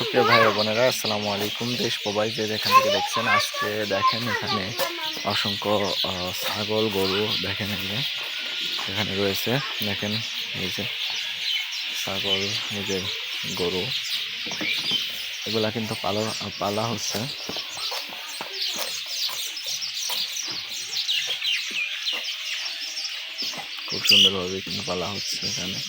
সুপ্রিয় ভাই ও বোনেরা, আসসালামু আলাইকুম। দেশ প্রবাস যে যেখান থেকে দেখছেন, আজকে দেখেন এখানে অসংখ্য ছাগল গরু দেখেন এখানে রয়েছে। দেখেন এই যে ছাগল, এই যে গরু, এগুলা কিন্তু পালা হচ্ছে। খুব সুন্দরভাবে কিন্তু পালা হচ্ছে এখানে।